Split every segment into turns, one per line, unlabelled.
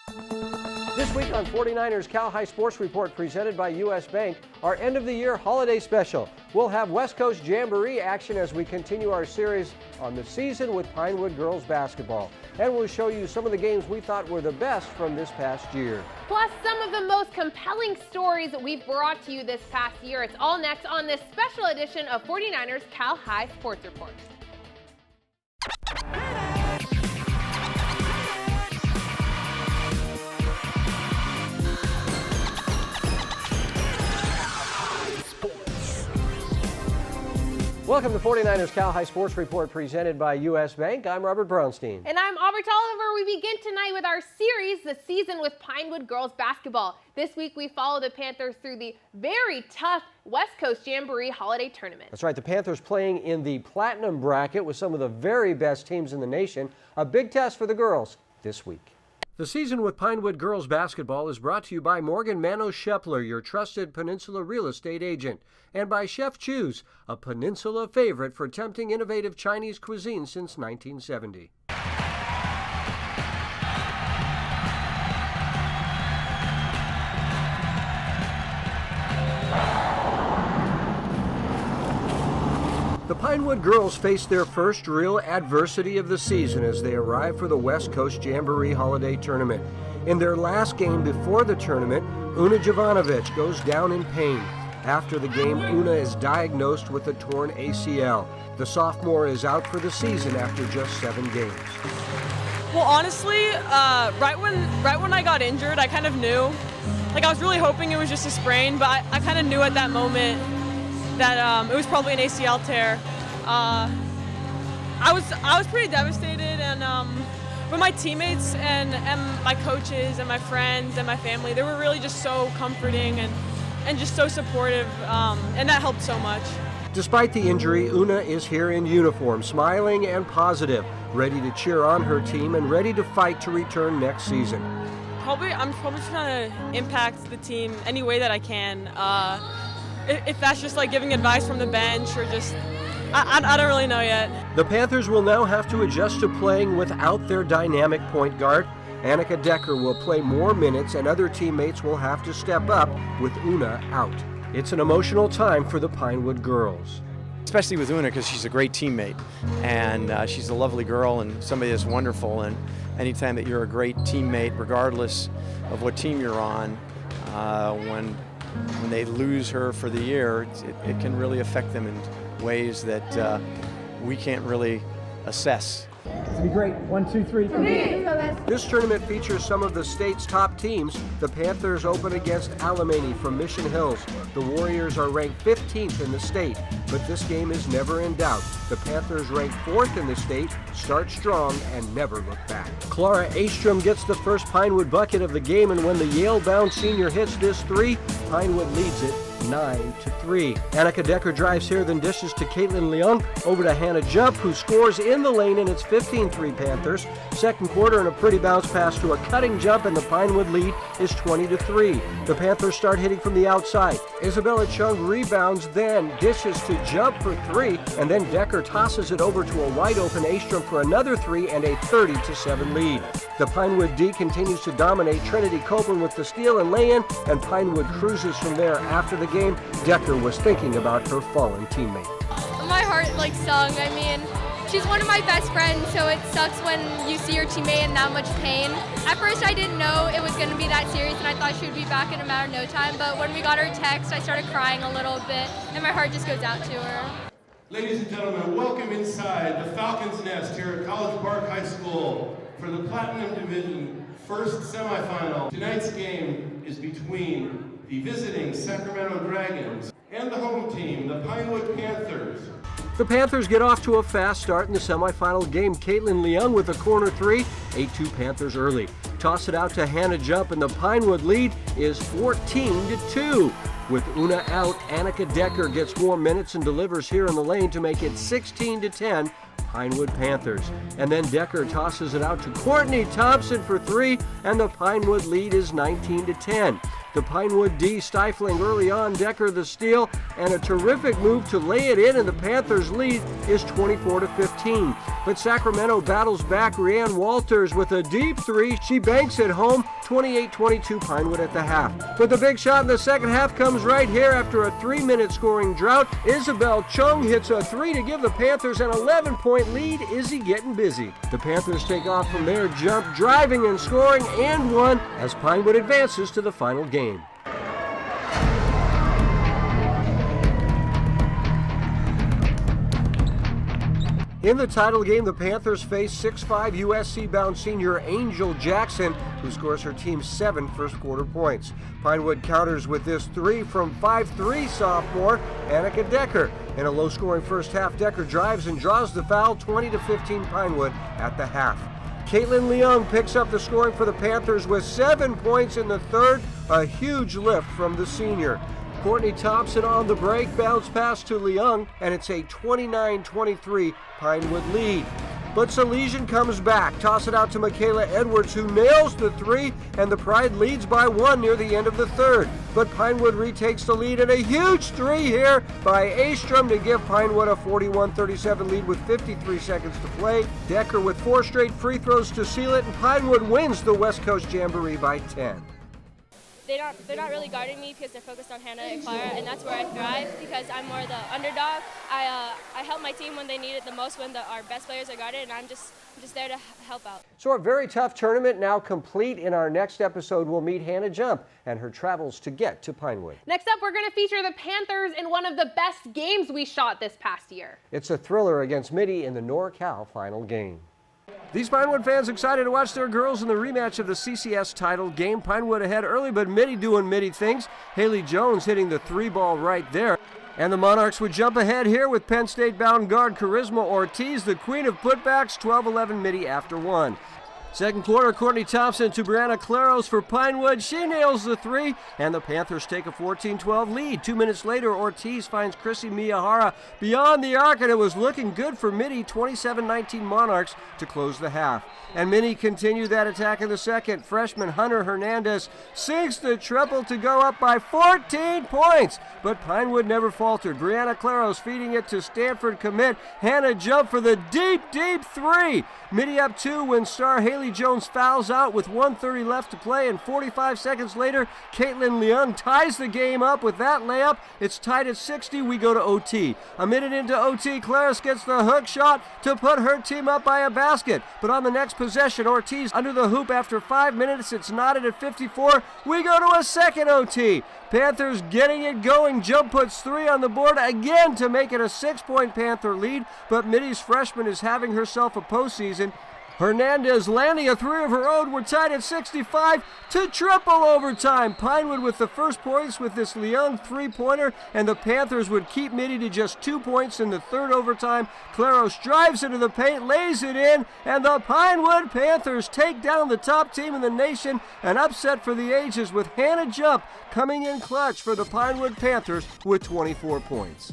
This week on 49ers Cal High Sports Report presented by U.S. Bank, our end of the year holiday special. We'll have West Coast Jamboree action as we continue our series on the season with Pinewood girls basketball. And we'll show you some of the games we thought were the best from this past year.
Plus some of the most compelling stories that we've brought to you this past year. It's all next on this special edition of 49ers Cal High Sports Report.
Welcome to 49ers Cal High Sports Report presented by U.S. Bank. I'm Robert Brownstein.
And I'm Aubrey Tolliver. We begin tonight with our series, The Season with Pinewood Girls Basketball. This week we follow the Panthers through the very tough West Coast Jamboree Holiday Tournament.
That's right, the Panthers playing in the Platinum bracket with some of the very best teams in the nation. A big test for the girls this week. The Season with Pinewood Girls Basketball is brought to you by Morgan Manos Shepler, your trusted Peninsula real estate agent, and by Chef Chu's, a Peninsula favorite for tempting innovative Chinese cuisine since 1970. The Pinewood girls face their first real adversity of the season as they arrive for the West Coast Jamboree Holiday Tournament. In their last game before the tournament, Una Jovanovic goes down in pain. After the game, Una is diagnosed with a torn ACL. The sophomore is out for the season after just 7 games.
Well, honestly, right when I got injured, I kind of knew. I was really hoping it was just a sprain, but I kind of knew at that moment that it was probably an ACL tear. I was pretty devastated, and but my teammates and my coaches and my friends and my family, they were really just so comforting and just so supportive, and that helped so much.
Despite the injury, Una is here in uniform, smiling and positive, ready to cheer on her team and ready to fight to return next season.
I'm probably trying to impact the team any way that I can. If that's just giving advice from the bench or just, I don't really know yet.
The Panthers will now have to adjust to playing without their dynamic point guard. Annika Decker will play more minutes and other teammates will have to step up with Una out. It's an emotional time for the Pinewood girls.
Especially with Una because she's a great teammate and she's a lovely girl and somebody that's wonderful, and anytime that you're a great teammate, regardless of what team you're on, when they lose her for the year, it can really affect them in ways that we can't really assess.
It's gonna be great. 1, 2, 3.
This tournament features some of the state's top teams. The Panthers open against Alemany from Mission Hills. The Warriors are ranked 15th in the state, but this game is never in doubt. The Panthers, ranked 4th in the state, start strong and never look back. Clara Astrom gets the first Pinewood bucket of the game, and when the Yale-bound senior hits this three, Pinewood leads it 9-3. Annika Decker drives here, then dishes to Caitlin Leung, over to Hannah Jump, who scores in the lane, and it's 15-3 Panthers. Second quarter, and a pretty bounce pass to a cutting jump, and the Pinewood lead is 20-3. The Panthers start hitting from the outside. Isabella Chung rebounds, then dishes to Jump for 3, and then Decker tosses it over to a wide-open Astrom for another 3 and a 30-7 lead. The Pinewood D continues to dominate. Trinity Copeland with the steal and lay-in, and Pinewood cruises from there. After the game, Decker was thinking about her fallen teammate.
My heart sung. I mean, she's one of my best friends, so it sucks when you see your teammate in that much pain. At first I didn't know it was going to be that serious, and I thought she would be back in a matter of no time, but when we got her text, I started crying a little bit, and my heart just goes out to her.
Ladies and gentlemen, welcome inside the Falcon's Nest here at College Park High School for the Platinum Division first semifinal. Tonight's game is between the visiting Sacramento Dragons and the home team, the Pinewood Panthers.
The Panthers get off to a fast start in the semifinal game. Caitlin Leung with a corner 3, 8-2 Panthers early. Toss it out to Hannah Jump, and the Pinewood lead is 14-2. With Una out, Annika Decker gets more minutes and delivers here in the lane to make it 16-10 Pinewood Panthers. And then Decker tosses it out to Courtney Thompson for 3, and the Pinewood lead is 19-10. The Pinewood D stifling early on, Decker the steal, and a terrific move to lay it in, and the Panthers' lead is 24-15. But Sacramento battles back. Rianne Walters with a deep three. She banks it home, 28-22 Pinewood at the half. But the big shot in the second half comes right here after a 3-minute scoring drought. Isabel Chung hits a three to give the Panthers an 11-point lead. Izzy getting busy. The Panthers take off from their jump, driving and scoring, and one as Pinewood advances to the final game. In the title game, the Panthers face 6'5" USC-bound senior Angel Jackson, who scores her team's 7 first-quarter points. Pinewood counters with this three from 5'3" sophomore Annika Decker. In a low-scoring first half, Decker drives and draws the foul, 20-15 Pinewood at the half. Caitlin Leung picks up the scoring for the Panthers with 7 points in the third, a huge lift from the senior. Courtney Thompson on the break, bounce pass to Leung, and it's a 29-23 Pinewood lead. But Salesian comes back, toss it out to Michaela Edwards, who nails the three, and the Pride leads by 1 near the end of the third. But Pinewood retakes the lead, and a huge three here by Astrom to give Pinewood a 41-37 lead with 53 seconds to play. Decker with 4 straight free throws to seal it, and Pinewood wins the West Coast Jamboree by 10.
They're not really guarding me because they're focused on Hannah and Clara, and that's where I thrive because I'm more the underdog. I help my team when they need it the most, when our best players are guarded, and I'm just there to help out.
So a very tough tournament now complete. In our next episode, we'll meet Hannah Jump and her travels to get to Pinewood.
Next up, we're going to feature the Panthers in one of the best games we shot this past year.
It's a thriller against Mitty in the NorCal final game. These Pinewood fans excited to watch their girls in the rematch of the CCS title game. Pinewood ahead early, but Mitty doing Mitty things. Haley Jones hitting the 3-ball right there. And the Monarchs would jump ahead here with Penn State-bound guard Charisma Ortiz, the queen of putbacks, 12-11 Mitty after 1. Second quarter, Courtney Thompson to Brianna Claros for Pinewood. She nails the three, and the Panthers take a 14-12 lead. 2 minutes later, Ortiz finds Chrissy Miyahara beyond the arc, and it was looking good for Mitty, 27-19 Monarchs to close the half. And Mitty continued that attack in the second. Freshman Hunter Hernandez sinks the triple to go up by 14 points. But Pinewood never faltered. Brianna Claros feeding it to Stanford commit. Hannah Jump for the deep, deep three. Mitty up 2 when star Haley Jones fouls out with 1:30 left to play, and 45 seconds later, Caitlin Leung ties the game up with that layup. It's tied at 60. We go to OT. A minute into OT, Claris gets the hook shot to put her team up by a basket. But on the next possession, Ortiz under the hoop after 5 minutes. It's knotted at 54. We go to a second OT. Panthers getting it going. Jump puts 3 on the board again to make it a 6-point Panther lead. But Mitty's freshman is having herself a postseason. Hernandez landing a 3 of her own. We're tied at 65 to triple overtime. Pinewood with the first points with this Leung 3-pointer, and the Panthers would keep Mitty to just 2 points in the third overtime. Claros drives into the paint, lays it in, and the Pinewood Panthers take down the top team in the nation. An upset for the ages with Hannah Jump coming in clutch for the Pinewood Panthers with 24 points.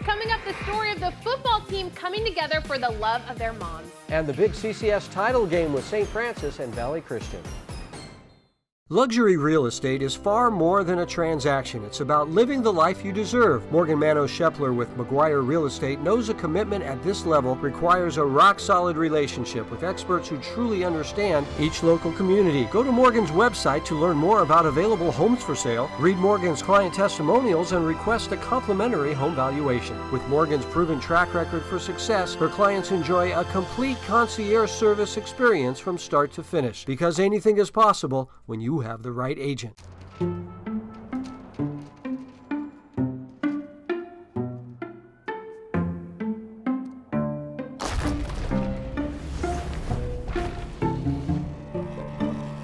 Coming up, the story of the football team coming together for the love of their moms.
And the big CCS title game with St. Francis and Valley Christian. Luxury real estate is far more than a transaction. It's about living the life you deserve. Morgan Mano Shepler with McGuire Real Estate knows a commitment at this level requires a rock-solid relationship with experts who truly understand each local community. Go to Morgan's website to learn more about available homes for sale, read Morgan's client testimonials, and request a complimentary home valuation. With Morgan's proven track record for success, her clients enjoy a complete concierge service experience from start to finish. Because anything is possible when you have the right agent.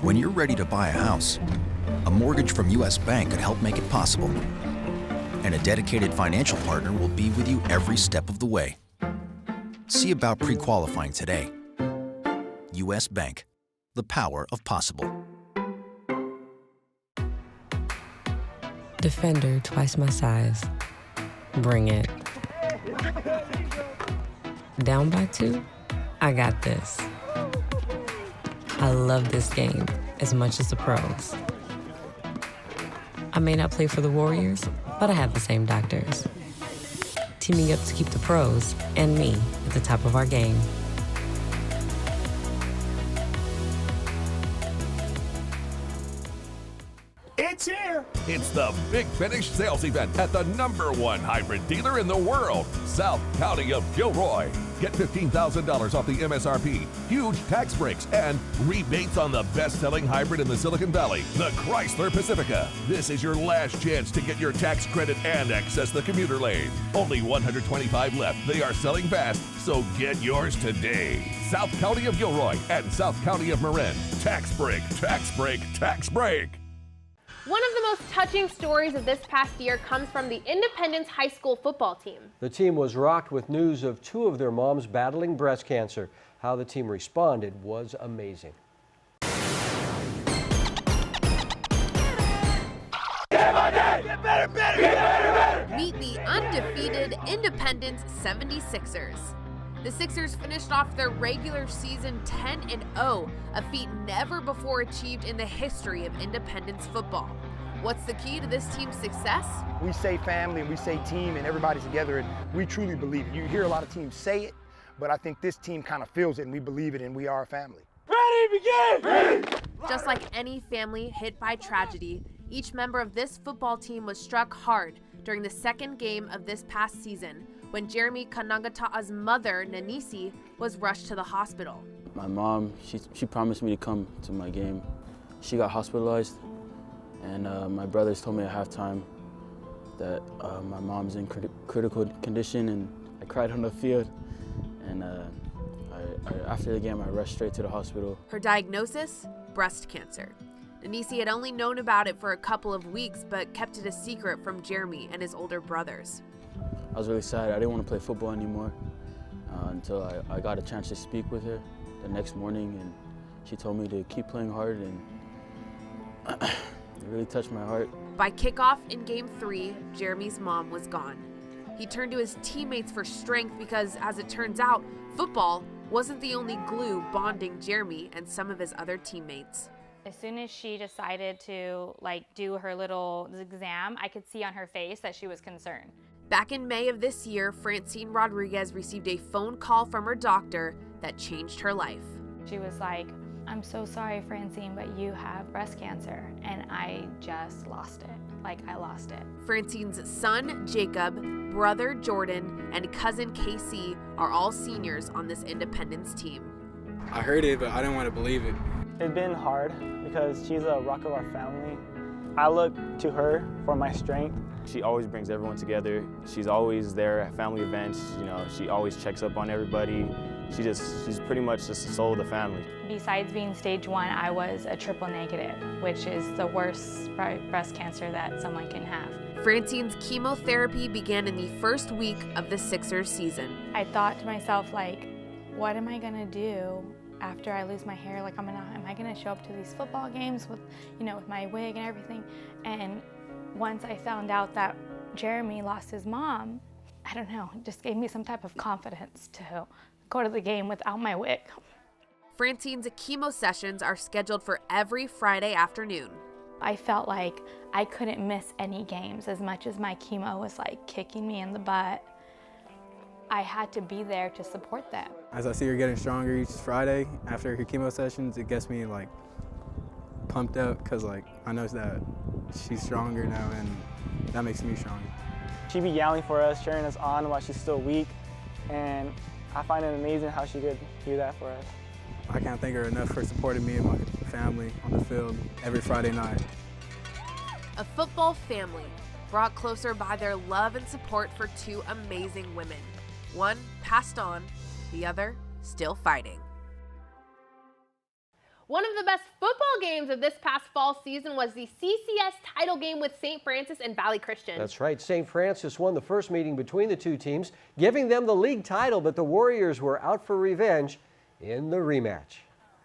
When you're ready to buy a house, a mortgage from U.S. Bank could help make it possible. And a dedicated financial partner will be with you every step of the way. See about pre-qualifying today. U.S. Bank, the power of possible.
Defender twice my size. Bring it. Down by 2? I got this. I love this game as much as the pros. I may not play for the Warriors, but I have the same doctors. Teaming up to keep the pros and me at the top of our game.
It's here! It's the Big Finish sales event at the #1 hybrid dealer in the world, South County of Gilroy. Get $15,000 off the MSRP, huge tax breaks, and rebates on the best-selling hybrid in the Silicon Valley, the Chrysler Pacifica. This is your last chance to get your tax credit and access the commuter lane. Only 125 left. They are selling fast, so get yours today. South County of Gilroy and South County of Marin. Tax break, tax break, tax break.
One of the most touching stories of this past year comes from the Independence High School football team.
The team was rocked with news of two of their moms battling breast cancer. How the team responded was amazing.
Meet the undefeated Independence 76ers. The Sixers finished off their regular season 10-0, a feat never before achieved in the history of Independence football. What's the key to this team's success?
We say family and we say team and everybody's together, and we truly believe it. You hear a lot of teams say it, but I think this team kind of feels it and we believe it and we are a family.
Ready, begin! Ready. Just like any family hit by tragedy, each member of this football team was struck hard during the second game of this past season, when Jeremy Kanangata'a's mother, Nanisi, was rushed to the hospital.
My mom, she promised me to come to my game. She got hospitalized, and my brothers told me at halftime that my mom's in critical condition, and I cried on the field. And after the game, I rushed straight to the hospital.
Her diagnosis? Breast cancer. Nanisi had only known about it for a couple of weeks, but kept it a secret from Jeremy and his older brothers.
I was really sad. I didn't want to play football anymore until I got a chance to speak with her the next morning, and she told me to keep playing hard, and it really touched my heart.
By kickoff in Game 3, Jeremy's mom was gone. He turned to his teammates for strength because, as it turns out, football wasn't the only glue bonding Jeremy and some of his other teammates.
As soon as she decided to do her little exam, I could see on her face that she was concerned.
Back in May of this year, Francine Rodriguez received a phone call from her doctor that changed her life.
She was like, "I'm so sorry, Francine, but you have breast cancer." And I just lost it. I lost it.
Francine's son, Jacob, brother, Jordan, and cousin, KC, are all seniors on this Independence team.
I heard it, but I didn't want to believe it.
It's been hard because she's a rock of our family. I look to her for my strength.
She always brings everyone together. She's always there at family events. She always checks up on everybody. She's pretty much just the soul of the family.
Besides being stage 1, I was a triple negative, which is the worst breast cancer that someone can have.
Francine's chemotherapy began in the first week of the Sixers season.
I thought to myself, what am I gonna do after I lose my hair? Am I gonna show up to these football games with my wig and everything? And once I found out that Jeremy lost his mom, I don't know, it just gave me some type of confidence to go to the game without my wig.
Francine's chemo sessions are scheduled for every Friday afternoon.
I felt like I couldn't miss any games as much as my chemo was kicking me in the butt. I had to be there to support them.
As I see her getting stronger each Friday after her chemo sessions, it gets me pumped up because I know that she's stronger now, and that makes me stronger.
She be yelling for us, cheering us on while she's still weak, and I find it amazing how she could do that for us.
I can't thank her enough for supporting me and my family on the field every Friday night.
A football family brought closer by their love and support for two amazing women. One passed on, the other still fighting. One of the best football games of this past fall season was the CCS title game with St. Francis and Valley Christian.
That's right. St. Francis won the first meeting between the two teams, giving them the league title, but the Warriors were out for revenge in the rematch.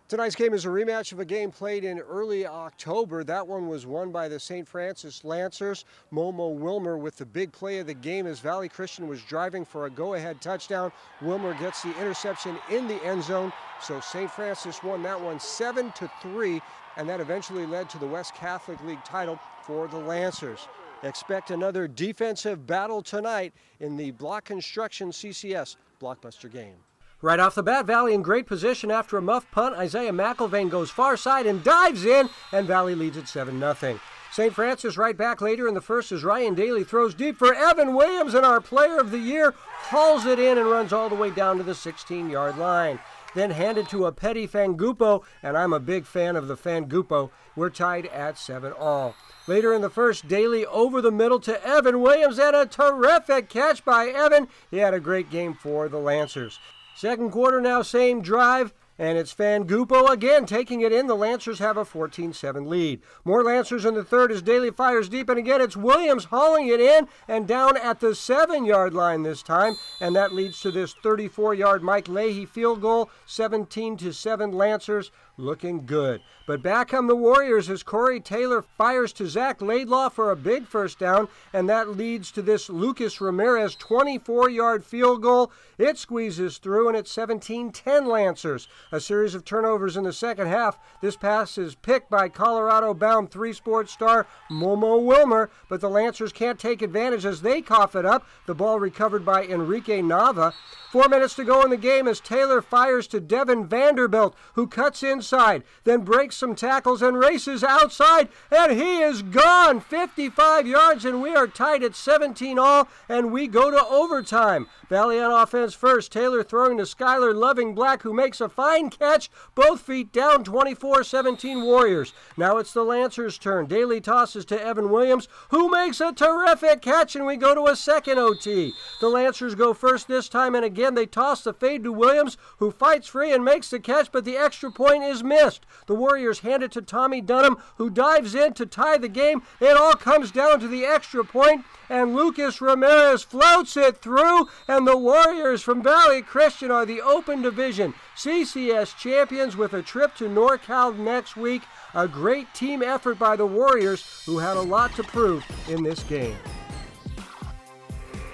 Tonight's game is a rematch of a game played in early October. That one was won by the St. Francis Lancers. Momo Wilmer with the big play of the game as Valley Christian was driving for a go-ahead touchdown. Wilmer gets the interception in the end zone. So St. Francis won that one 7-3, and that eventually led to the West Catholic League title for the Lancers. Expect another defensive battle tonight in the Block Construction CCS Blockbuster game. Right off the bat, Valley in great position after a muff punt. Isaiah McIlvain goes far side and dives in, and Valley leads at 7-0. St. Francis right back later in the first as Ryan Daly throws deep for Evan Williams, and our player of the year hauls it in and runs all the way down to the 16-yard line. Then handed to a Petty Fangupo, and I'm a big fan of the Fangupo. We're tied at 7-all. Later in the first, Daly over the middle to Evan Williams, and a terrific catch by Evan. He had a great game for the Lancers. Second quarter now, same drive, and it's Fangupo again taking it in. The Lancers have a 14-7 lead. More Lancers in the third as Daly fires deep, and again it's Williams hauling it in and down at the 7-yard line this time, and that leads to this 34-yard Mike Leahy field goal. 17-7 Lancers, looking good. But back come the Warriors as Corey Taylor fires to Zach Laidlaw for a big first down, and that leads to this Lucas Ramirez 24-yard field goal. It squeezes through, and it's 17-10 Lancers. A series of turnovers in the second half. This pass is picked by Colorado-bound three-sport star Momo Wilmer, but the Lancers can't take advantage as they cough it up. The ball recovered by Enrique Nava. 4 minutes to go in the game as Taylor fires to Devin Vanderbilt, who cuts inside, then breaks some tackles and races outside, and he is gone 55 yards, and we are tied at 17-all, and we go to overtime. Valley on offense first. Taylor throwing to Skylar Loving-Black, who makes a fine catch, both feet down, 24-17 Warriors. Now it's the Lancers' turn. Daly tosses to Evan Williams, who makes a terrific catch, and we go to a second OT. The Lancers go first this time, and again they toss the fade to Williams, who fights free and makes the catch, but the extra point is missed. The Warriors hand it to Tommy Dunham, who dives in to tie the game. It all comes down to the extra point, and Lucas Ramirez floats it through, and the Warriors from Valley Christian are the Open Division CCS champions with a trip to NorCal next week. A great team effort by the Warriors, who had a lot to prove in this game.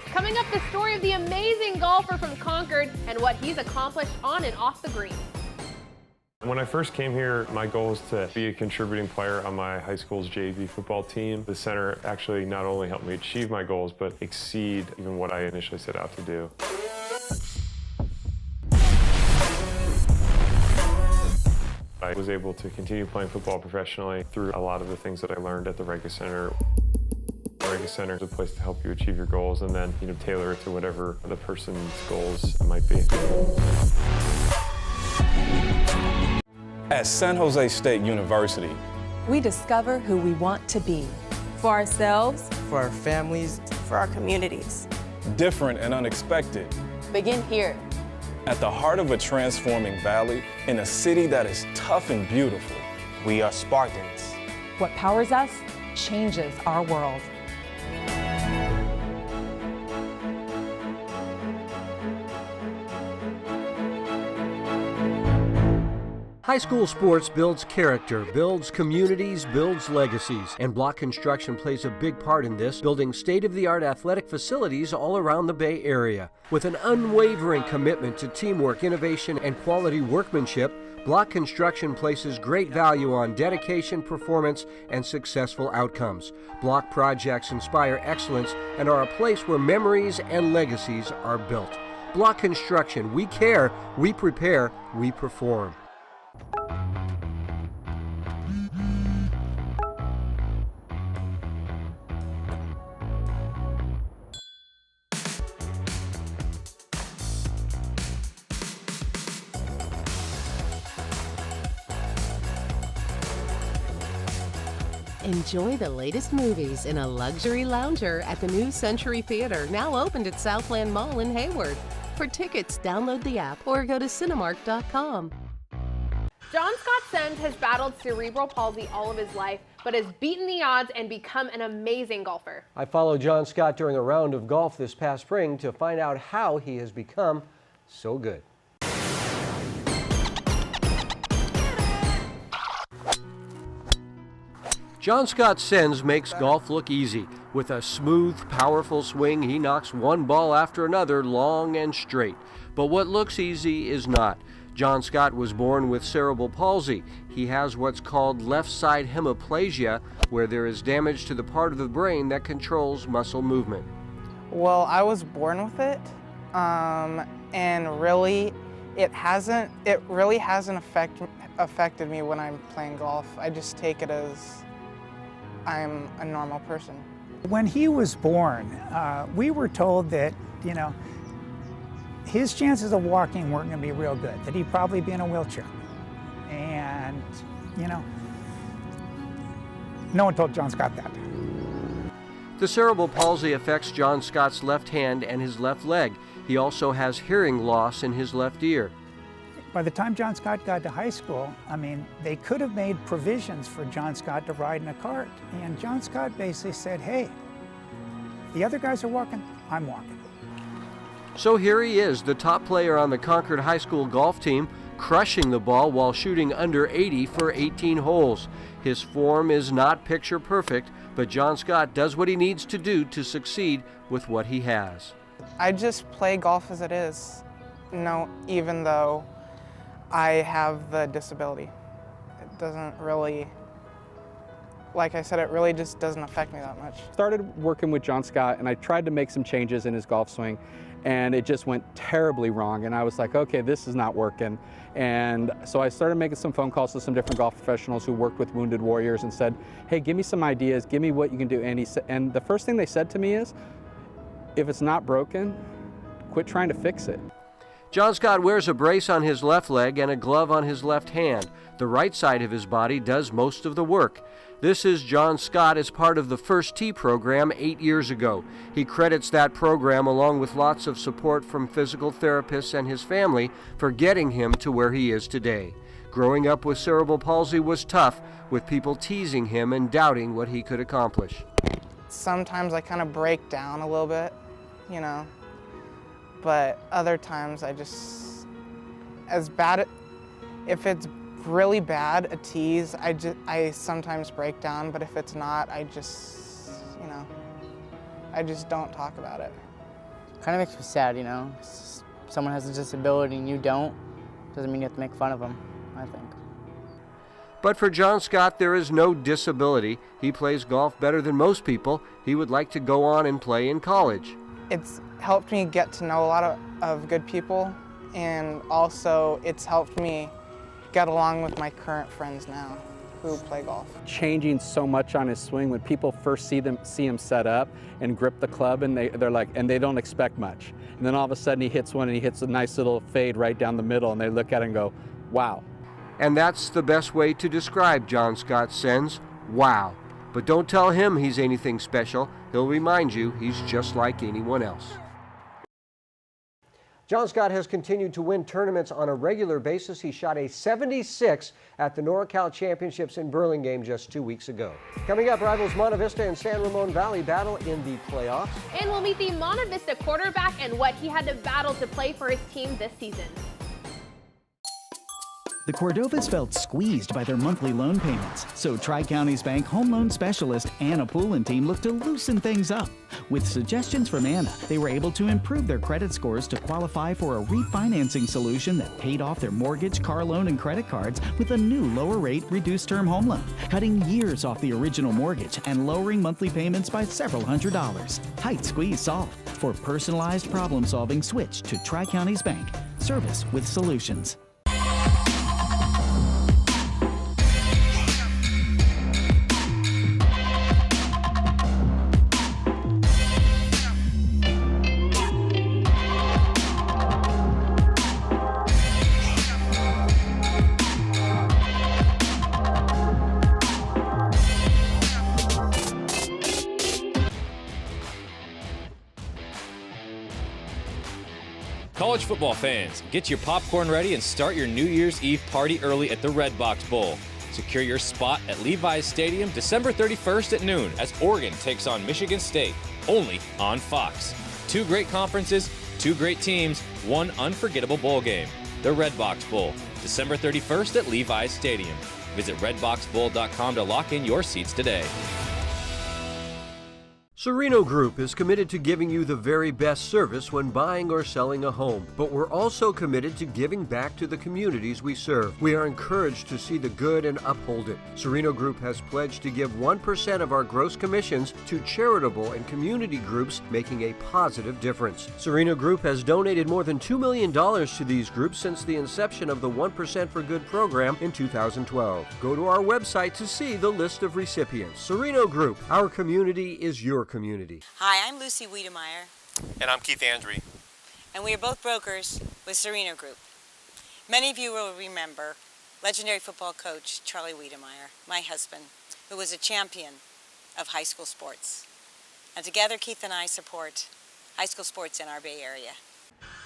Coming up, the story of the amazing golfer from Concord and what he's accomplished on and off the green.
When I first came here, my goal was to be a contributing player on my high school's JV football team. The center actually not only helped me achieve my goals, but exceed even what I initially set out to do. I was able to continue playing football professionally through a lot of the things that I learned at the Rega Center. The Rega Center is a place to help you achieve your goals and then, tailor it to whatever the person's goals might be.
At San Jose State University,
we discover who we want to be. For ourselves,
for our families,
for our communities.
Different and unexpected.
Begin here.
At the heart of a transforming valley, in a city that is tough and beautiful.
We are Spartans.
What powers us changes our world.
High school sports builds character, builds communities, builds legacies, and Block Construction plays a big part in this, building state-of-the-art athletic facilities all around the Bay Area. With an unwavering commitment to teamwork, innovation, and quality workmanship, Block Construction places great value on dedication, performance, and successful outcomes. Block projects inspire excellence and are a place where memories and legacies are built. Block Construction, we care, we prepare, we perform.
Enjoy the latest movies in a luxury lounger at the new Century Theater, now opened at Southland Mall in Hayward. For tickets, download the app or go to Cinemark.com.
John Scott Sens has battled cerebral palsy all of his life, but has beaten the odds and become an amazing golfer.
I followed John Scott during a round of golf this past spring to find out how he has become so good. John Scott Sens makes golf look easy. With a smooth, powerful swing, he knocks one ball after another long and straight. But what looks easy is not. John Scott was born with cerebral palsy. He has what's called left side hemiplegia, where there is damage to the part of the brain that controls muscle movement.
Well, I was born with it, and really, it really hasn't affected me when I'm playing golf. I just take it as I'm a normal person.
When he was born, we were told that, his chances of walking weren't going to be real good, that he'd probably be in a wheelchair. And, no one told John Scott that.
The cerebral palsy affects John Scott's left hand and his left leg. He also has hearing loss in his left ear.
By the time John Scott got to high school, they could have made provisions for John Scott to ride in a cart. And John Scott basically said, hey, the other guys are walking, I'm walking.
So here he is, the top player on the Concord High School golf team, crushing the ball while shooting under 80 for 18 holes. His form is not picture perfect, but John Scott does what he needs to do to succeed with what he has.
I just play golf as it is, even though I have the disability. It doesn't really, like I said, it really just doesn't affect me that much.
Started working with John Scott, and I tried to make some changes in his golf swing, and it just went terribly wrong. And I was like, okay, this is not working. And so I started making some phone calls to some different golf professionals who worked with wounded warriors and said, hey, give me some ideas, give me what you can do. And the first thing they said to me is, if it's not broken, quit trying to fix it.
John Scott wears a brace on his left leg and a glove on his left hand. The right side of his body does most of the work. This is John Scott as part of the First Tee program 8 years ago. He credits that program, along with lots of support from physical therapists and his family, for getting him to where he is today. Growing up with cerebral palsy was tough, with people teasing him and doubting what he could accomplish.
Sometimes I kind of break down a little bit, but other times I just, if it's really bad, a tease, I sometimes break down, but if it's not, I just don't talk about it.
Kind of makes me sad, someone has a disability and you don't, doesn't mean you have to make fun of them, I think.
But for John Scott, there is no disability. He plays golf better than most people. He would like to go on and play in college.
It's helped me get to know a lot of good people, and also it's helped me get along with my current friends now who play golf.
Changing so much on his swing, when people first see him set up and grip the club, and they're like, and they don't expect much. And then all of a sudden he hits one and he hits a nice little fade right down the middle, and they look at it and go, wow.
And that's the best way to describe John Scott Sens, wow. But don't tell him he's anything special. He'll remind you he's just like anyone else. John Scott has continued to win tournaments on a regular basis. He shot a 76 at the NorCal Championships in Burlingame just 2 weeks ago. Coming up, rivals Monte Vista and San Ramon Valley battle in the playoffs.
And we'll meet the Monte Vista quarterback and what he had to battle to play for his team this season.
The Cordovas felt squeezed by their monthly loan payments, so Tri-Counties Bank home loan specialist Anna Poole and team looked to loosen things up. With suggestions from Anna, they were able to improve their credit scores to qualify for a refinancing solution that paid off their mortgage, car loan, and credit cards with a new lower rate reduced term home loan, cutting years off the original mortgage and lowering monthly payments by several $100s. Tight squeeze solved. For personalized problem solving, switch to Tri-Counties Bank. Service with solutions.
College football fans, get your popcorn ready and start your New Year's Eve party early at the Red Box Bowl. Secure your spot at Levi's Stadium December 31st at noon as Oregon takes on Michigan State, only on Fox. 2 great conferences, 2 great teams, 1 unforgettable bowl game. The Red Box Bowl, December 31st at Levi's Stadium. Visit redboxbowl.com to lock in your seats today.
Serino Group is committed to giving you the very best service when buying or selling a home, but we're also committed to giving back to the communities we serve. We are encouraged to see the good and uphold it. Serino Group has pledged to give 1% of our gross commissions to charitable and community groups making a positive difference. Serino Group has donated more than $2 million to these groups since the inception of the 1% for Good program in 2012. Go to our website to see the list of recipients. Serino Group, our community is your community.
Hi, I'm Lucy Wiedemeyer.
And I'm Keith Andrew.
And we are both brokers with Serino Group. Many of you will remember legendary football coach Charlie Wiedemeyer, my husband, who was a champion of high school sports. And together, Keith and I support high school sports in our Bay Area.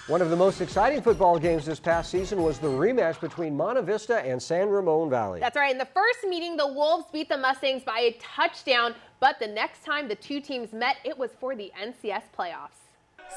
One of the most exciting football games this past season was the rematch between Monte Vista and San Ramon Valley.
That's right. In the first meeting, the Wolves beat the Mustangs by a touchdown, but the next time the two teams met, it was for the NCS playoffs.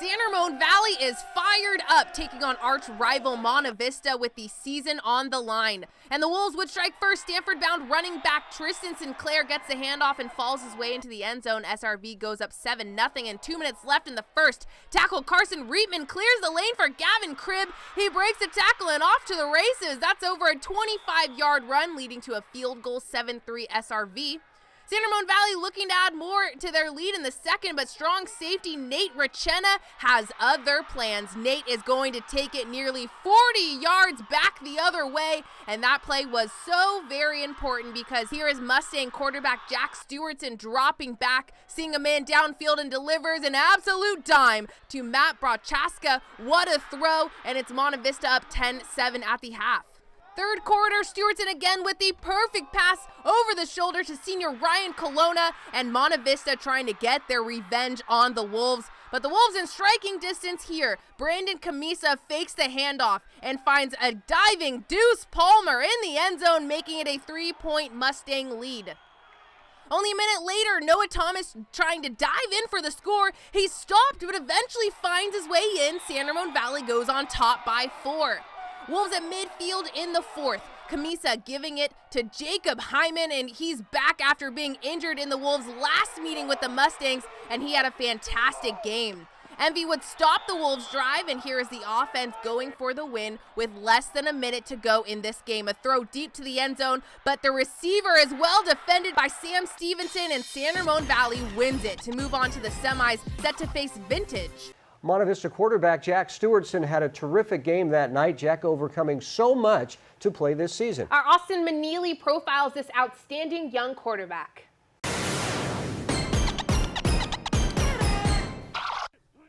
San Ramon Valley is fired up, taking on arch rival Monte Vista with the season on the line. And the Wolves would strike first. Stanford-bound running back Tristan Sinclair gets the handoff and falls his way into the end zone. SRV goes up 7-0 and 2 minutes left in the first. Tackle Carson Reitman clears the lane for Gavin Cribb. He breaks the tackle and off to the races. That's over a 25-yard run, leading to a field goal, 7-3 SRV. San Ramon Valley looking to add more to their lead in the second, but strong safety Nate Rachena has other plans. Nate is going to take it nearly 40 yards back the other way, and that play was so very important because here is Mustang quarterback Jack Stewartson dropping back, seeing a man downfield and delivers an absolute dime to Matt Brachaska. What a throw, and it's Monte Vista up 10-7 at the half. Third quarter, Stewartson again with the perfect pass over the shoulder to senior Ryan Colonna, and Monte Vista trying to get their revenge on the Wolves. But the Wolves in striking distance here. Brandon Camisa fakes the handoff and finds a diving Deuce Palmer in the end zone, making it a 3-point Mustang lead. Only a minute later, Noah Thomas trying to dive in for the score. He stopped, but eventually finds his way in. San Ramon Valley goes on top by 4. Wolves at midfield in the fourth. Camisa giving it to Jacob Hyman, and he's back after being injured in the Wolves' last meeting with the Mustangs, and he had a fantastic game. Envy would stop the Wolves' drive, and here is the offense going for the win with less than a minute to go in this game. A throw deep to the end zone, but the receiver is well defended by Sam Stevenson, and San Ramon Valley wins it to move on to the semis, set to face Vintage.
Monte Vista quarterback Jack Stewartson had a terrific game that night. Jack overcoming so much to play this season.
Our Austin Manili profiles this outstanding young quarterback.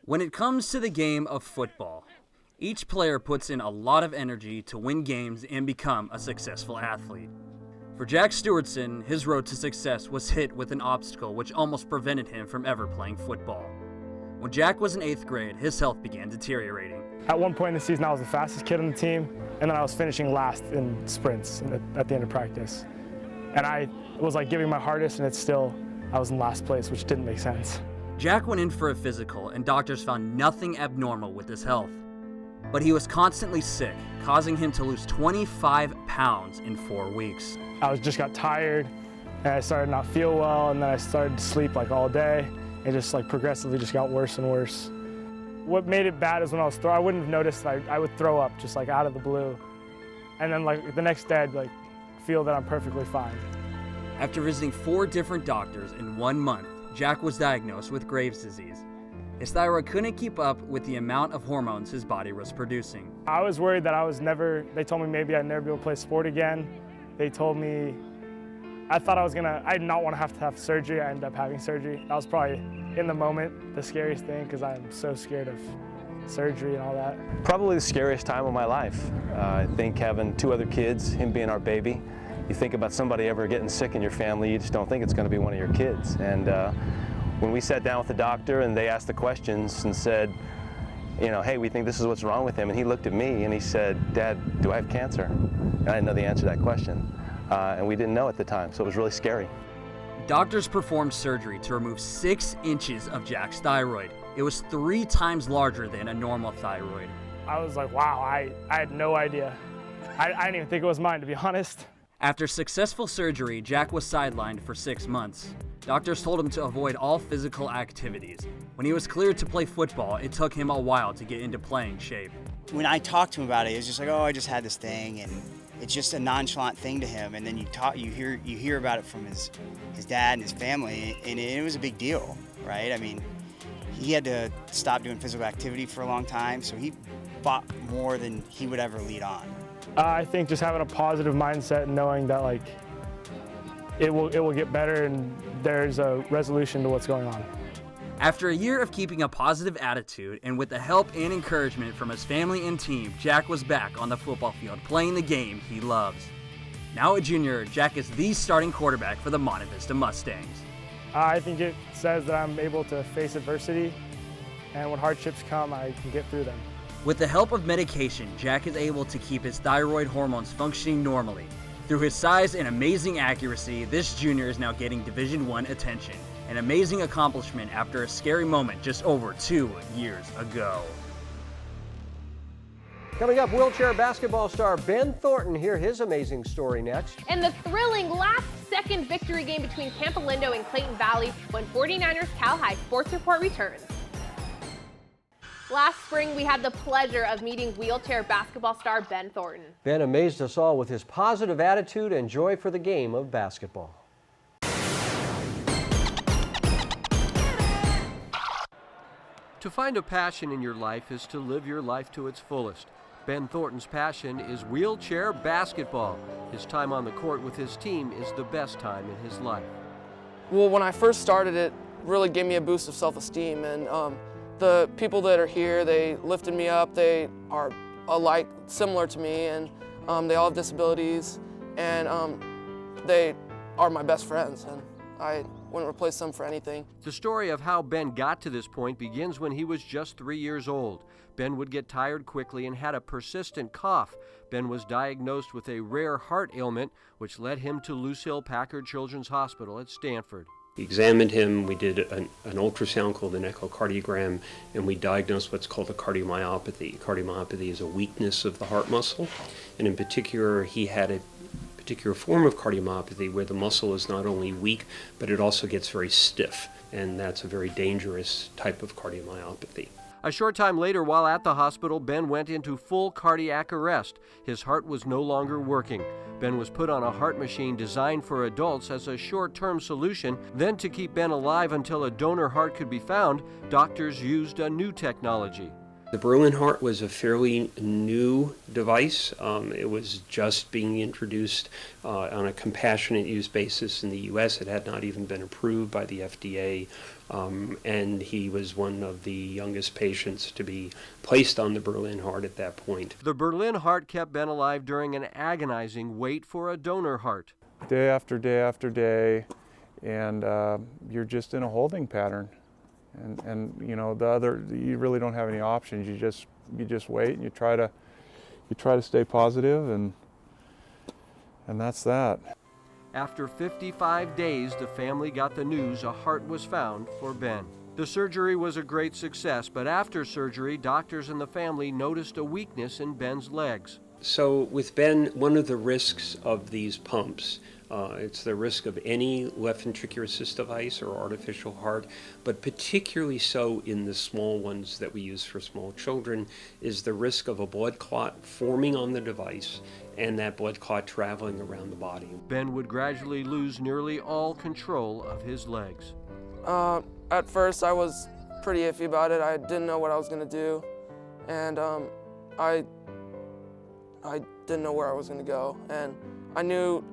When it comes to the game of football, each player puts in a lot of energy to win games and become a successful athlete. For Jack Stewartson, his road to success was hit with an obstacle which almost prevented him from ever playing football. When Jack was in 8th grade, his health began deteriorating.
At one point in the season, I was the fastest kid on the team, and then I was finishing last in sprints at the end of practice. And I was like giving my hardest, and I was in last place, which didn't make sense.
Jack went in for a physical, and doctors found nothing abnormal with his health. But he was constantly sick, causing him to lose 25 pounds in 4 weeks.
I just got tired, and I started not feel well, and then I started to sleep like all day. It just like progressively just got worse and worse. What made it bad is when I was I wouldn't have noticed I would throw up just like out of the blue. And then like the next day I'd like feel that I'm perfectly fine.
After visiting 4 different doctors in 1 month, Jack was diagnosed with Graves' disease. His thyroid couldn't keep up with the amount of hormones his body was producing.
I was worried that they told me maybe I'd never be able to play sport again. They told me, I thought I did not want to have surgery. I ended up having surgery. That was probably, in the moment, the scariest thing because I'm so scared of surgery and all that.
Probably the scariest time of my life. I think having 2 other kids, him being our baby, you think about somebody ever getting sick in your family, you just don't think it's going to be one of your kids. And when we sat down with the doctor and they asked the questions and said, you know, hey, we think this is what's wrong with him, and he looked at me and he said, Dad, do I have cancer? And I didn't know the answer to that question. And we didn't know at the time, so it was really scary.
Doctors performed surgery to remove 6 inches of Jack's thyroid. It was 3 times larger than a normal thyroid.
I was like, wow, I had no idea. I didn't even think it was mine, to be honest.
After successful surgery, Jack was sidelined for 6 months. Doctors told him to avoid all physical activities. When he was cleared to play football, it took him a while to get into playing shape.
When I talked to him about it, it was just like, oh, I just had this thing, and it's just a nonchalant thing to him. And then you hear about it from his dad and his family, and it was a big deal, right? I mean, he had to stop doing physical activity for a long time, so he fought more than he would ever lead on.
I think just having a positive mindset and knowing that like it will get better and there's a resolution to what's going on.
After a year of keeping a positive attitude and with the help and encouragement from his family and team, Jack was back on the football field playing the game he loves. Now a junior, Jack is the starting quarterback for the Monte Vista Mustangs.
I think it says that I'm able to face adversity, and when hardships come, I can get through them.
With the help of medication, Jack is able to keep his thyroid hormones functioning normally. Through his size and amazing accuracy, this junior is now getting Division I attention, an amazing accomplishment after a scary moment just over 2 years ago.
Coming up, wheelchair basketball star Ben Thornton. Hear his amazing story next.
And the thrilling last-second victory game between Campo Lindo and Clayton Valley when 49ers Cal High Sports Report returns. Last spring, we had the pleasure of meeting wheelchair basketball star Ben Thornton.
Ben amazed us all with his positive attitude and joy for the game of basketball. To find a passion in your life is to live your life to its fullest. Ben Thornton's passion is wheelchair basketball. His time on the court with his team is the best time in his life.
Well, when I first started, it really gave me a boost of self-esteem, and the people that are here, they lifted me up. They are similar to me, and they all have disabilities, and they are my best friends, and I wouldn't replace them for anything.
The story of how Ben got to this point begins when he was just 3 years old. Ben would get tired quickly and had a persistent cough. Ben was diagnosed with a rare heart ailment, which led him to Lucille Packard Children's Hospital at Stanford.
We examined him, we did an ultrasound called an echocardiogram, and we diagnosed what's called a cardiomyopathy. Cardiomyopathy is a weakness of the heart muscle, and in particular, he had a particular form of cardiomyopathy where the muscle is not only weak, but it also gets very stiff, and that's a very dangerous type of cardiomyopathy.
A short time later, while at the hospital, Ben went into full cardiac arrest. His heart was no longer working. Ben was put on a heart machine designed for adults as a short-term solution. Then, to keep Ben alive until a donor heart could be found, doctors used a new technology.
The Berlin heart was a fairly new device. It was just being introduced on a compassionate use basis in the U.S. It had not even been approved by the FDA, and he was one of the youngest patients to be placed on the Berlin heart at that point.
The Berlin heart kept Ben alive during an agonizing wait for a donor heart.
Day after day after day, and you're just in a holding pattern. And you know, you really don't have any options. You just wait and you try to stay positive, and that's that.
After 55 days, the family got the news a heart was found for Ben. The surgery was a great success, but after surgery, doctors and the family noticed a weakness in Ben's legs.
So with Ben, one of the risks of these pumps, it's the risk of any left ventricular assist device or artificial heart, but particularly so in the small ones that we use for small children, is the risk of a blood clot forming on the device and that blood clot traveling around the body.
Ben would gradually lose nearly all control of his legs.
At first, I was pretty iffy about it. I didn't know what I was going to do, and I didn't know where I was going to go. And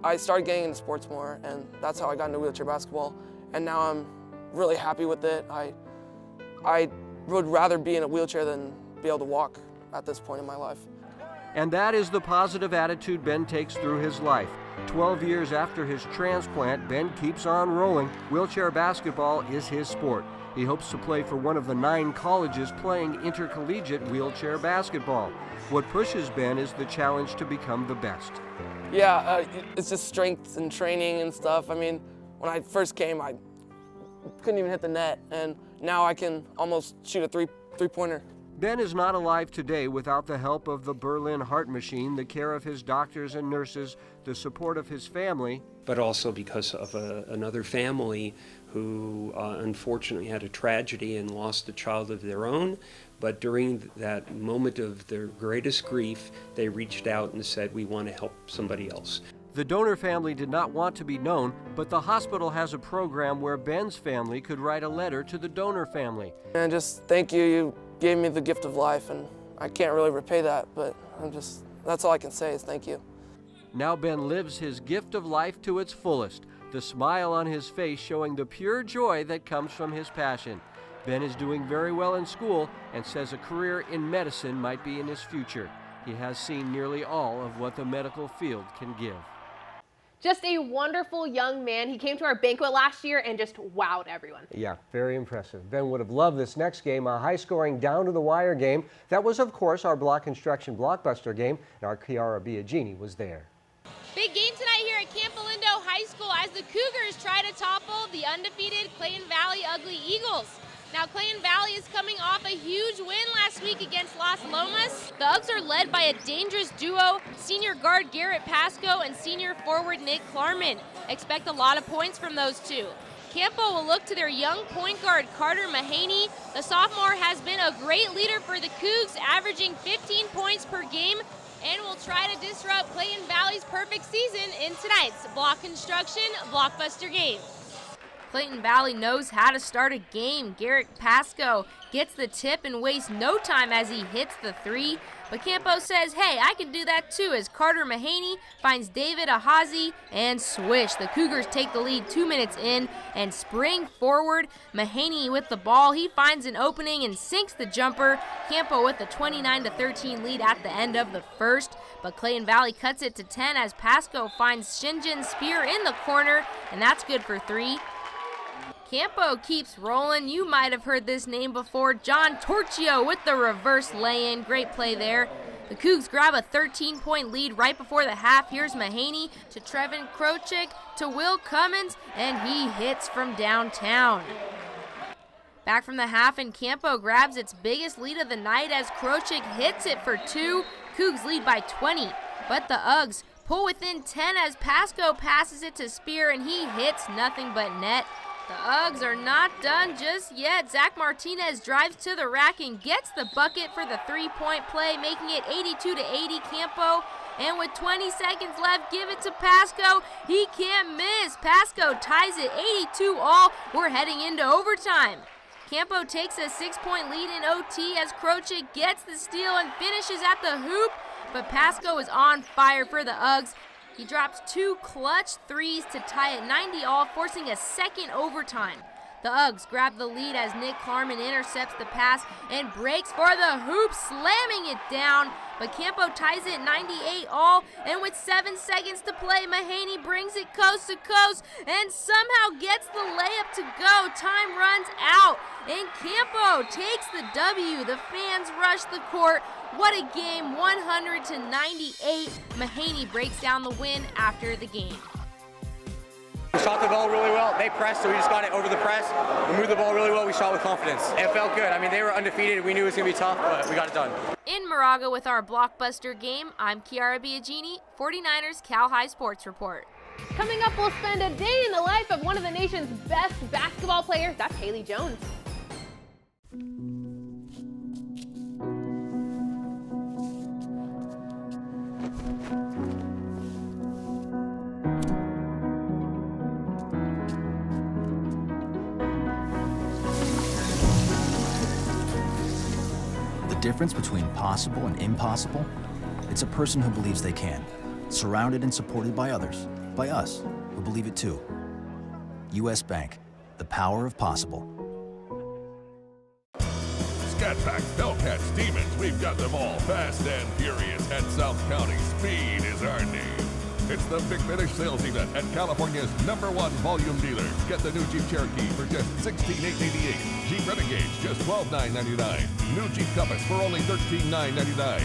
I started getting into sports more, and that's how I got into wheelchair basketball. And now I'm really happy with it. I would rather be in a wheelchair than be able to walk at this point in my life.
And that is the positive attitude Ben takes through his life. 12 years after his transplant, Ben keeps on rolling. Wheelchair basketball is his sport. He hopes to play for one of the 9 colleges playing intercollegiate wheelchair basketball. What pushes Ben is the challenge to become the best.
Yeah, it's just strength and training and stuff. I mean, when I first came, I couldn't even hit the net, and now I can almost shoot a three-pointer.
Ben is not alive today without the help of the Berlin heart machine, the care of his doctors and nurses, the support of his family.
But also because of another family who unfortunately had a tragedy and lost a child of their own. But during that moment of their greatest grief, they reached out and said, we want to help somebody else.
The donor family did not want to be known, but the hospital has a program where Ben's family could write a letter to the donor family.
And just thank you, you gave me the gift of life, and I can't really repay that, but that's all I can say is thank you.
Now Ben lives his gift of life to its fullest, the smile on his face showing the pure joy that comes from his passion. Ben is doing very well in school and says a career in medicine might be in his future. He has seen nearly all of what the medical field can give.
Just a wonderful young man. He came to our banquet last year and just wowed everyone.
Yeah, very impressive. Ben would have loved this next game, a high-scoring, down-to-the-wire game. That was, of course, our block construction blockbuster game, and our Chiara Biagini was there.
Big game tonight here at Camp Lindo High School as the Cougars try to topple the undefeated Clayton Valley Ugly Eagles. Now, Clayton Valley is coming off a huge win last week against Las Lomas. The Uggs are led by a dangerous duo, senior guard Garrett Pasco and senior forward Nick Klarman. Expect a lot of points from those two. Campo will look to their young point guard Carter Mahaney. The sophomore has been a great leader for the Cougs, averaging 15 points per game, and will try to disrupt Clayton Valley's perfect season in tonight's block construction blockbuster game.
Clayton Valley knows how to start a game. Garrett Pasco gets the tip and wastes no time as he hits the three. But Campo says, hey, I can do that too, as Carter Mahaney finds David Ahazi and swish. The Cougars take the lead 2 minutes in and spring forward. Mahaney with the ball. He finds an opening and sinks the jumper. Campo with a 29-13 lead at the end of the first. But Clayton Valley cuts it to 10 as Pasco finds Shinjin Spear in the corner, and that's good for three. Campo keeps rolling. You might have heard this name before. John Torchio with the reverse lay-in. Great play there. The Cougs grab a 13-point lead right before the half. Here's Mahaney to Trevin Krochik to Will Cummins, and he hits from downtown. Back from the half, and Campo grabs its biggest lead of the night as Krochik hits it for two. Cougs lead by 20, but the Uggs pull within 10 as Pasco passes it to Spear, and he hits nothing but net. The Uggs are not done just yet. Zach Martinez drives to the rack and gets the bucket for the three-point play, making it 82-80 Campo. And with 20 seconds left, give it to Pasco. He can't miss. Pasco ties it 82-all. We're heading into overtime. Campo takes a 6-point lead in OT as Krochik gets the steal and finishes at the hoop. But Pasco is on fire for the Uggs. He drops two clutch threes to tie it 90-all, forcing a second overtime. The Uggs grab the lead as Nick Klarman intercepts the pass and breaks for the hoop, slamming it down. But Campo ties it 98-all, and with 7 seconds to play, Mahaney brings it coast to coast and somehow gets the layup to go. Time runs out, and Campo takes the W. The fans rush the court. What a game, 100-98. Mahaney breaks down the win after the game.
We shot the ball really well. They pressed, so we just got it over the press. We moved the ball really well. We shot with confidence. It felt good. I mean, they were undefeated. We knew it was going to be tough, but we got it done.
In Moraga with our blockbuster game, I'm Chiara Biagini, 49ers Cal High Sports Report.
Coming up, we'll spend a day in the life of one of the nation's best basketball players. That's Haley Jones.
The difference between possible and impossible? It's a person who believes they can, surrounded and supported by others, by us, who believe it too. U.S. Bank, the power of possible.
Scat Packs, Hellcats, Demons, we've got them all. Fast and furious at South County. Speed is our name. It's the Big Finish sales event at California's #1 volume dealer. Get the new Jeep Cherokee for just $16,888. Jeep Renegade just $12,999. New Jeep Compass for only $13,999.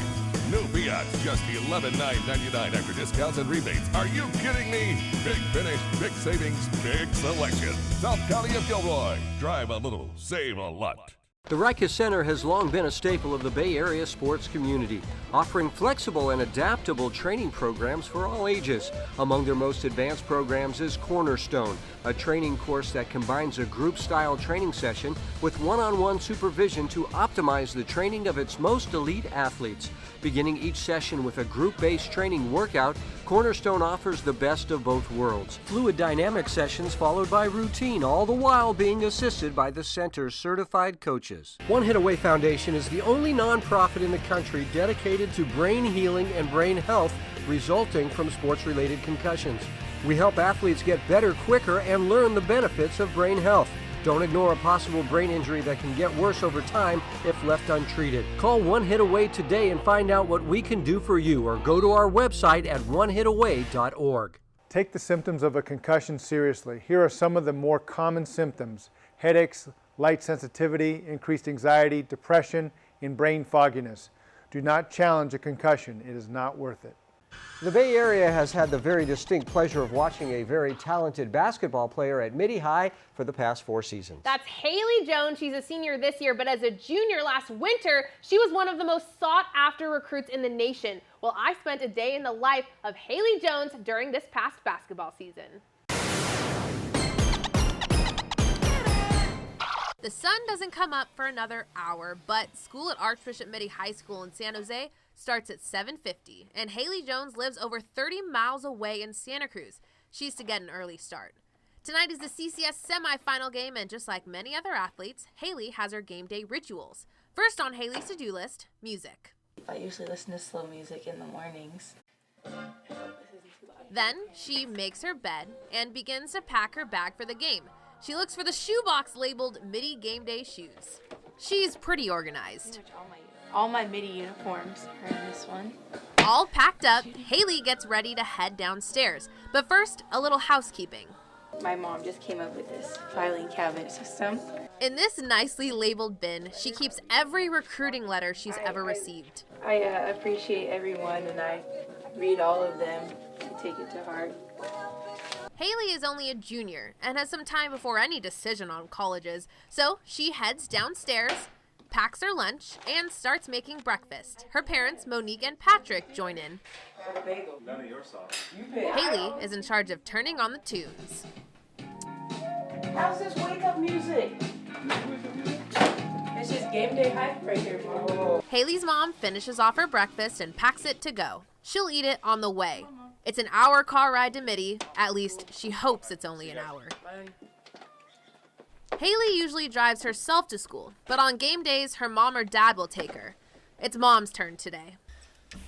New Fiats just $11,999 after discounts and rebates. Are you kidding me? Big Finish, big savings, big selection. South County of Gilroy. Drive a little, save a lot.
The Rikus Center has long been a staple of the Bay Area sports community, offering flexible and adaptable training programs for all ages. Among their most advanced programs is Cornerstone, a training course that combines a group-style training session with one-on-one supervision to optimize the training of its most elite athletes. Beginning each session with a group-based training workout, Cornerstone offers the best of both worlds. Fluid dynamic sessions followed by routine, all the while being assisted by the center's certified coaches. One Hit Away Foundation is the only nonprofit in the country dedicated to brain healing and brain health resulting from sports-related concussions. We help athletes get better quicker and learn the benefits of brain health. Don't ignore a possible brain injury that can get worse over time if left untreated. Call One Hit Away today and find out what we can do for you, or go to our website at onehitaway.org.
Take the symptoms of a concussion seriously. Here are some of the more common symptoms: headaches, light sensitivity, increased anxiety, depression, and brain fogginess. Do not challenge a concussion. It is not worth it.
The Bay Area has had the very distinct pleasure of watching a very talented basketball player at Midi High for the past 4 seasons.
That's Haley Jones. She's a senior this year, but as a junior last winter, she was one of the most sought-after recruits in the nation. Well, I spent a day in the life of Haley Jones during this past basketball season.
The sun doesn't come up for another hour, but school at Archbishop Midi High School in San Jose starts at 7:50, and Haley Jones lives over 30 miles away in Santa Cruz. She's to get an early start. Tonight is the CCS semifinal game, and just like many other athletes, Haley has her game day rituals. First on Haley's to-do list, music.
I usually listen to slow music in the mornings.
Then she makes her bed and begins to pack her bag for the game. She looks for the shoebox labeled Midi Game Day shoes. She's pretty organized.
All my Midi uniforms are in this one.
All packed up, Haley gets ready to head downstairs. But first, a little housekeeping.
My mom just came up with this filing cabinet system.
In this nicely labeled bin, she keeps every recruiting letter she's ever received.
I appreciate everyone, and I read all of them and take it to heart.
Haley is only a junior and has some time before any decision on colleges, so she heads downstairs, packs her lunch, and starts making breakfast. Her parents, Monique and Patrick, join in.
None of your sauce.
Haley is in charge of turning on the tunes.
How's this wake-up music? It's just game day hype right here, Mom.
Haley's mom finishes off her breakfast and packs it to go. She'll eat it on the way. It's an hour car ride to Midi. At least she hopes it's only an hour. Haley usually drives herself to school, but on game days, her mom or dad will take her. It's mom's turn today.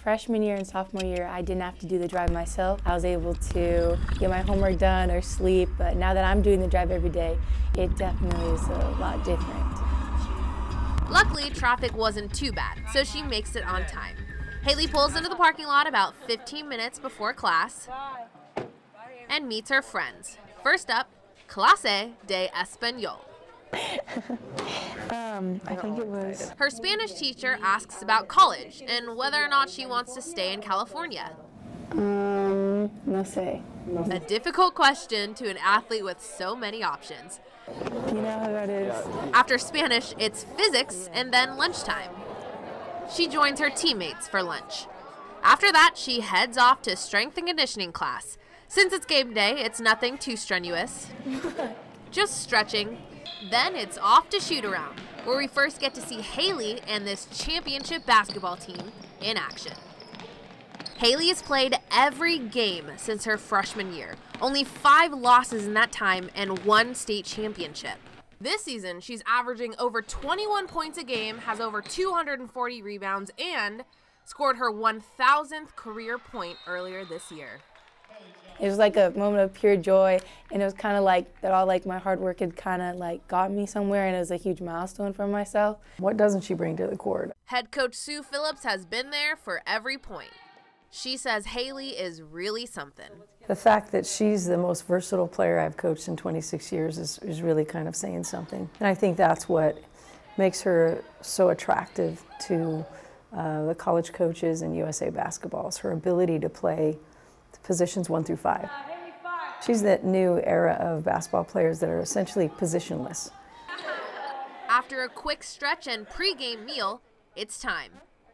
Freshman year and sophomore year, I didn't have to do the drive myself. I was able to get my homework done or sleep, but now that I'm doing the drive every day, it definitely is a lot different.
Luckily, traffic wasn't too bad, so she makes it on time. Haley pulls into the parking lot about 15 minutes before class and meets her friends. First up, Clase de Español.
I think it was...
Her Spanish teacher asks about college and whether or not she wants to stay in California.
No sé.
A difficult question to an athlete with so many options.
You know how that is.
After Spanish, it's physics and then lunchtime. She joins her teammates for lunch. After that, she heads off to strength and conditioning class. Since it's game day, it's nothing too strenuous. Just stretching. Then it's off to shoot around, where we first get to see Haley and this championship basketball team in action. Haley has played every game since her freshman year. Only 5 losses in that time and 1 state championship. This season, she's averaging over 21 points a game, has over 240 rebounds, and scored her 1,000th career point earlier this year.
It was like a moment of pure joy, and it was kind of like that all like my hard work had kind of like got me somewhere, and it was a huge milestone for myself.
What doesn't she bring to the court?
Head coach Sue Phillips has been there for every point. She says Haley is really something.
The fact that she's the most versatile player I've coached in 26 years is really kind of saying something. And I think that's what makes her so attractive to the college coaches in USA basketball, is her ability to play positions 1 through 5. She's that new era of basketball players that are essentially positionless.
After a quick stretch and pregame meal, it's time.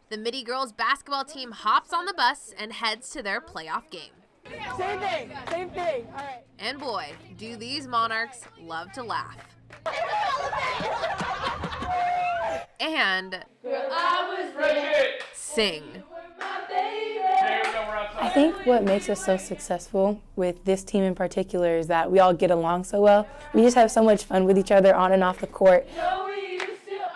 The Midi girls basketball team hops on the bus and heads to their playoff game.
Same thing, all right.
And boy, do these Monarchs love to laugh. And sing.
I think what makes us so successful with this team in particular is that we all get along so well. We just have so much fun with each other on and off the court.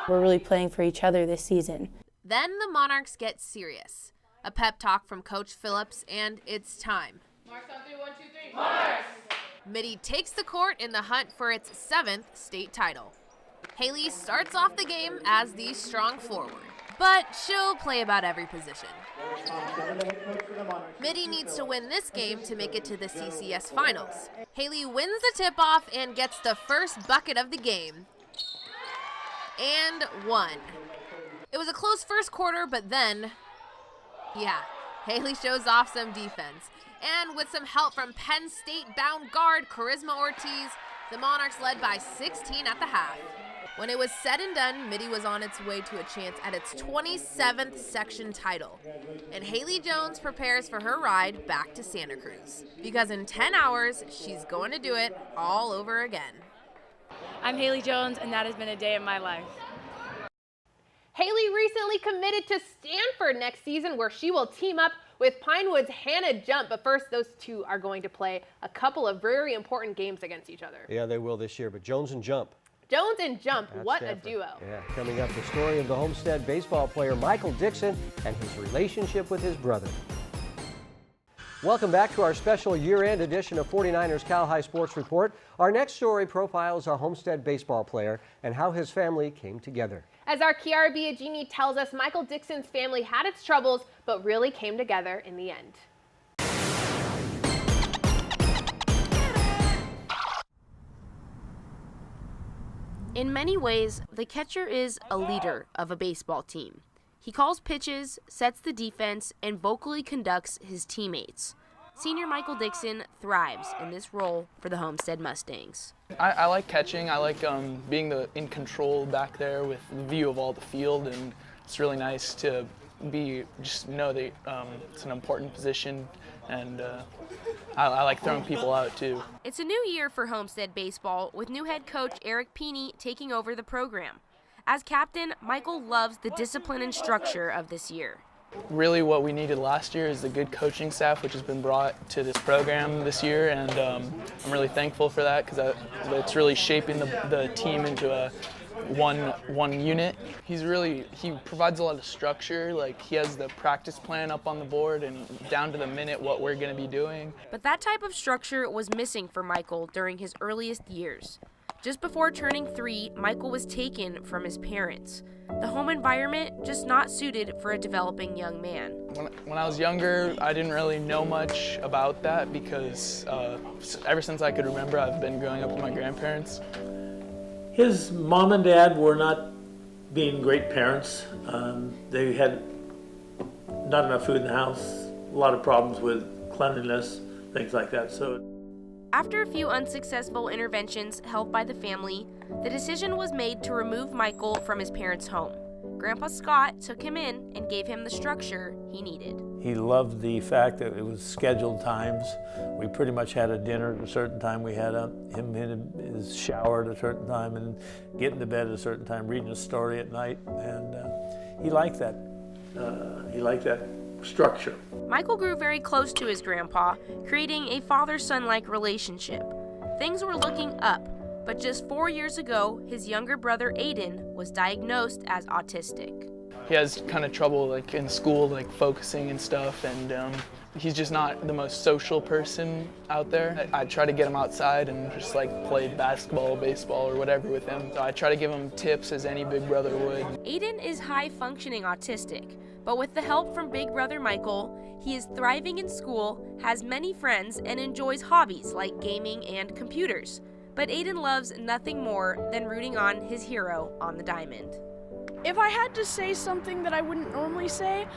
We're really playing for each other this season.
Then the Monarchs get serious. A pep talk from Coach Phillips, and it's time.
Marks on 3, 1, 2, 3. Marks!
Midi takes the court in the hunt for its 7th state title. Haley starts off the game as the strong forward, but she'll play about every position. Midi needs to win this game to make it to the CCS finals. Haley wins the tip-off and gets the first bucket of the game. And won. It was a close first quarter, but then, Haley shows off some defense. And with some help from Penn State-bound guard Charisma Ortiz, the Monarchs led by 16 at the half. When it was said and done, Midi was on its way to a chance at its 27th section title. And Haley Jones prepares for her ride back to Santa Cruz. Because in 10 hours, she's going to do it all over again.
I'm Haley Jones, and that has been a day in my life.
Haley recently committed to Stanford next season, where she will team up with Pinewood's Hannah Jump. But first, those two are going to play a couple of very important games against each other.
Yeah, they will this year, but Jones and Jump.
Jones and Jump,
That's
what
Stanford.
a duo.
Yeah, coming up, the story of the Homestead baseball player Michael Dixon and his relationship with his brother. Welcome back to our special year-end edition of 49ers Cal High Sports Report. Our next story profiles a Homestead baseball player and how his family came together.
As our Kiara Biagini tells us, Michael Dixon's family had its troubles, but really came together in the end.
In many ways, the catcher is a leader of a baseball team. He calls pitches, sets the defense, and vocally conducts his teammates. Senior Michael Dixon thrives in this role for the Homestead Mustangs.
I like catching. I like being in control back there with the view of all the field, and it's really nice to just know that it's an important position, and I like throwing people out too.
It's a new year for Homestead baseball, with new head coach Eric Peeney taking over the program. As captain, Michael loves the discipline and structure of this year.
Really what we needed last year is the good coaching staff which has been brought to this program this year, and I'm really thankful for that because it's really shaping the team into a one unit. He provides a lot of structure, like he has the practice plan up on the board and down to the minute what we're going to be doing.
But that type of structure was missing for Michael during his earliest years. Just before turning 3, Michael was taken from his parents. The home environment just not suited for a developing young man.
When I was younger, I didn't really know much about that because ever since I could remember, I've been growing up with my grandparents.
His mom and dad were not being great parents. They had not enough food in the house, a lot of problems with cleanliness, things like that.
After a few unsuccessful interventions held by the family, the decision was made to remove Michael from his parents' home. Grandpa Scott took him in and gave him the structure he needed.
He loved the fact that it was scheduled times. We pretty much had a dinner at a certain time. We had him in his shower at a certain time and getting to bed at a certain time, reading a story at night, and he liked that. He liked that structure.
Michael grew very close to his grandpa, creating a father-son-like relationship. Things were looking up, but just 4 years ago, his younger brother Aiden was diagnosed as autistic.
He has kind of trouble like in school, like focusing and stuff, and he's just not the most social person out there. I try to get him outside and just like play basketball, baseball, or whatever with him. So I try to give him tips as any big brother would.
Aiden is high-functioning autistic, but with the help from big brother Michael, he is thriving in school, has many friends, and enjoys hobbies like gaming and computers. But Aiden loves nothing more than rooting on his hero on the diamond.
If I had to say something that I wouldn't normally say,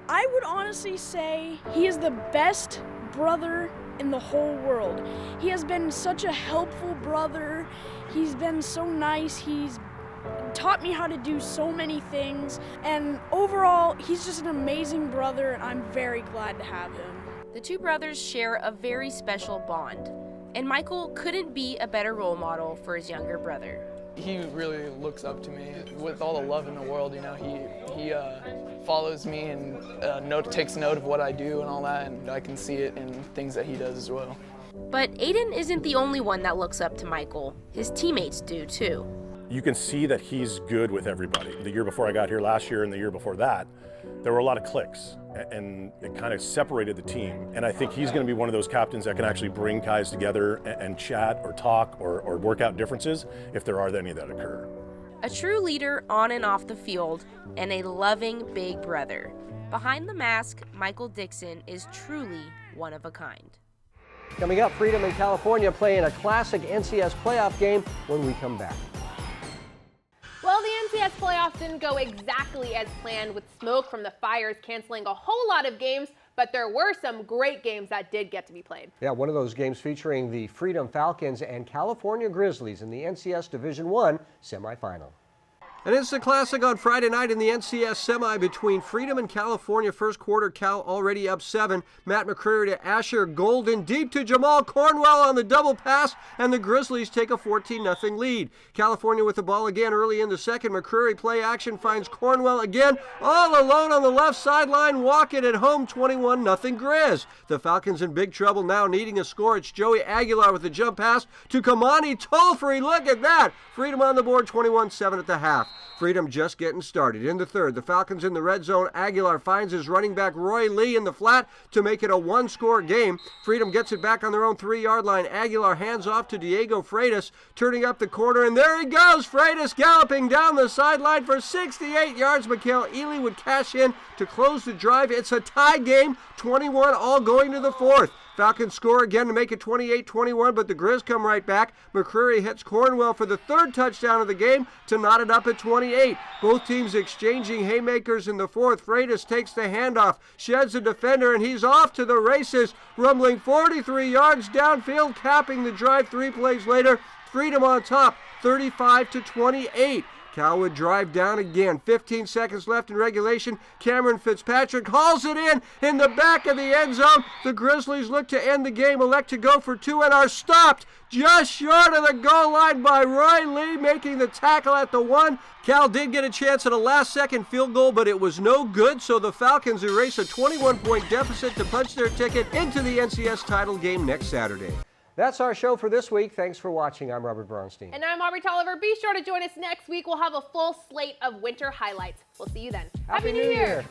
I would honestly say he is the best brother in the whole world. He has been such a helpful brother. He's been so nice. He's taught me how to do so many things, and overall, he's just an amazing brother, and I'm very glad to have him.
The two brothers share a very special bond, and Michael couldn't be a better role model for his younger brother.
He really looks up to me with all the love in the world. You know, he follows me and takes note of what I do and all that, and I can see it in things that he does as well.
But Aiden isn't the only one that looks up to Michael. His teammates do too.
You can see that he's good with everybody. The year before I got here last year and the year before that, there were a lot of cliques, and it kind of separated the team. And I think he's going to be one of those captains that can actually bring guys together and chat or talk or work out differences if there are any that occur.
A true leader on and off the field, and a loving big brother. Behind the mask, Michael Dixon is truly one of a kind.
Coming up, Freedom and California playing a classic NCS playoff game when we come back.
Well, the NCS playoffs didn't go exactly as planned, with smoke from the Fires canceling a whole lot of games, but there were some great games that did get to be played.
Yeah, one of those games featuring the Freedom Falcons and California Grizzlies in the NCS Division I semifinal. And it's the classic on Friday night in the NCS semi between Freedom and California. First quarter, Cal already up 7. Matt McCreary to Asher Golden, deep to Jamal Cornwell on the double pass, and the Grizzlies take a 14-0 lead. California with the ball again early in the second. McCreary play action finds Cornwell again, all alone on the left sideline. Walk it at home, 21-0 Grizz. The Falcons in big trouble now, needing a score. It's Joey Aguilar with the jump pass to Kamani Tolfree. Look at that. Freedom on the board, 21-7 at the half. Freedom just getting started. In the third, the Falcons in the red zone. Aguilar finds his running back Roy Lee in the flat to make it a one-score game. Freedom gets it back on their own 3-yard line. Aguilar hands off to Diego Freitas, turning up the corner, and there he goes. Freitas galloping down the sideline for 68 yards. Mikhail Ely would cash in to close the drive. It's a tie game, 21 all going to the fourth. Falcons score again to make it 28-21, but the Grizz come right back. McCreary hits Cornwell for the third touchdown of the game to knot it up at 28. Both teams exchanging haymakers in the fourth. Freitas takes the handoff, sheds a defender, and he's off to the races, rumbling 43 yards downfield, capping the drive 3 plays later. Freedom on top, 35-28. Cal would drive down again. 15 seconds left in regulation. Cameron Fitzpatrick hauls it in the back of the end zone. The Grizzlies look to end the game, elect to go for 2, and are stopped just short of the goal line by Roy Lee, making the tackle at the 1. Cal did get a chance at a last-second field goal, but it was no good, so the Falcons erase a 21-point deficit to punch their ticket into the NCS title game next Saturday. That's our show for this week. Thanks for watching. I'm Robert Bronstein.
And I'm Aubrey Tolliver. Be sure to join us next week. We'll have a full slate of winter highlights. We'll see you then.
Happy New Year.